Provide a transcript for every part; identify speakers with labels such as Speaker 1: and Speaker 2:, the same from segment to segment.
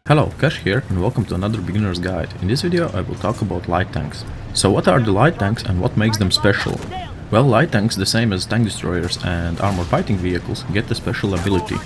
Speaker 1: Hello, Cash here and welcome to another beginner's guide. In this video I will talk about light tanks. So what are the light tanks and what makes them special? Well, light tanks, the same as tank destroyers and armored fighting vehicles, get a special ability.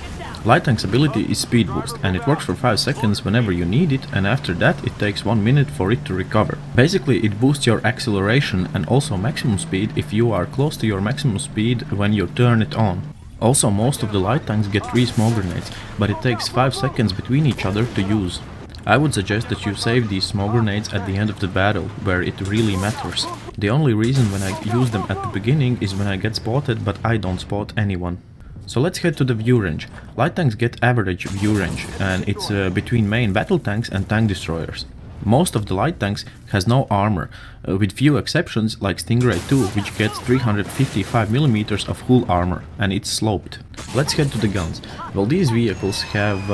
Speaker 1: Light tank's ability is speed boost and it works for 5 seconds whenever you need it, and after that it takes 1 minute for it to recover. Basically it boosts your acceleration and also maximum speed if you are close to your maximum speed when you turn it on. Also, most of the light tanks get 3 smoke grenades, but it takes 5 seconds between each other to use. I would suggest that you save these smoke grenades at the end of the battle, where it really matters. The only reason when I use them at the beginning is when I get spotted, but I don't spot anyone. So let's head to the view range. Light tanks get average view range, and it's between main battle tanks and tank destroyers. Most of the light tanks has no armor, with few exceptions like Stingray 2, which gets 355mm of full armor, and it's sloped. Let's head to the guns. Well, these vehicles have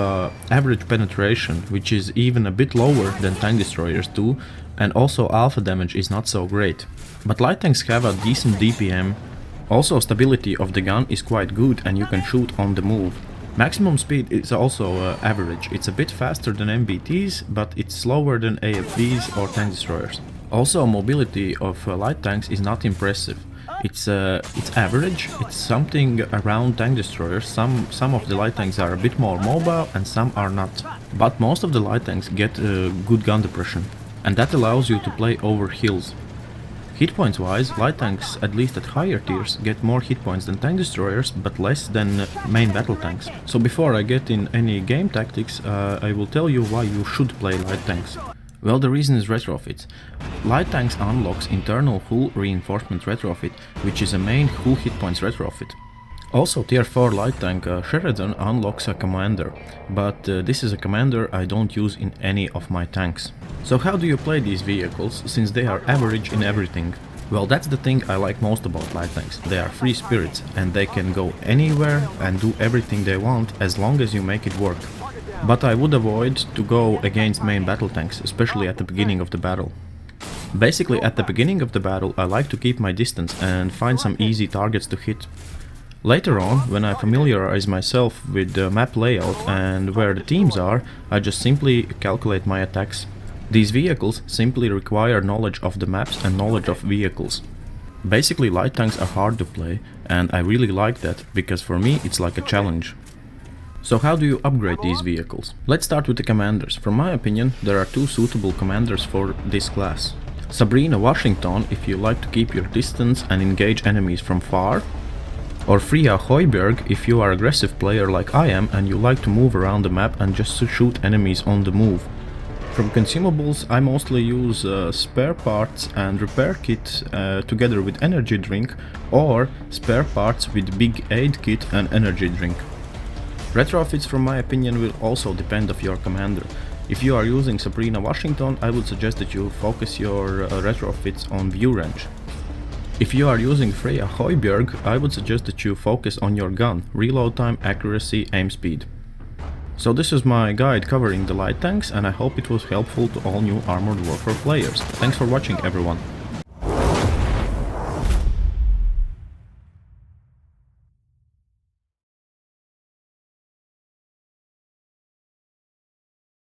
Speaker 1: average penetration, which is even a bit lower than tank destroyers do, and also alpha damage is not so great. But light tanks have a decent DPM. Also, stability of the gun is quite good and you can shoot on the move. Maximum speed is also average. It's a bit faster than MBTs, but it's slower than AFVs or tank destroyers. Also, mobility of light tanks is not impressive. It's average. It's something around tank destroyers. Some of the light tanks are a bit more mobile and some are not. But most of the light tanks get good gun depression, and that allows you to play over hills. Hit points wise, light tanks, at least at higher tiers, get more hit points than tank destroyers, but less than main battle tanks. So before I get in any game tactics, I will tell you why you should play light tanks. Well, the reason is retrofits. Light tanks unlocks internal hull reinforcement retrofit, which is a main hull hit points retrofit. Also, tier 4 light tank Sheridan unlocks a commander, but this is a commander I don't use in any of my tanks. So how do you play these vehicles, since they are average in everything? Well, that's the thing I like most about light tanks. They are free spirits and they can go anywhere and do everything they want as long as you make it work. But I would avoid to go against main battle tanks, especially at the beginning of the battle. Basically, at the beginning of the battle I like to keep my distance and find some easy targets to hit. Later on, when I familiarize myself with the map layout and where the teams are, I just simply calculate my attacks. These vehicles simply require knowledge of the maps and knowledge of vehicles. Basically, light tanks are hard to play, and I really like that, because for me it's like a challenge. So how do you upgrade these vehicles? Let's start with the commanders. From my opinion, there are 2 suitable commanders for this class. Sabrina Washington if you like to keep your distance and engage enemies from far, or Freya Hoiberg if you are an aggressive player like I am and you like to move around the map and just to shoot enemies on the move. From Consumables I mostly use spare parts and repair kit together with energy drink, or spare parts with big aid kit and energy drink. Retrofits, from my opinion, will also depend on your commander. If you are using Sabrina Washington, I would suggest that you focus your retrofits on view range. If you are using Freya Hoiberg, I would suggest that you focus on your gun, reload time, accuracy, aim speed. So this is my guide covering the light tanks, and I hope it was helpful to all new Armored Warfare players. Thanks for watching, everyone.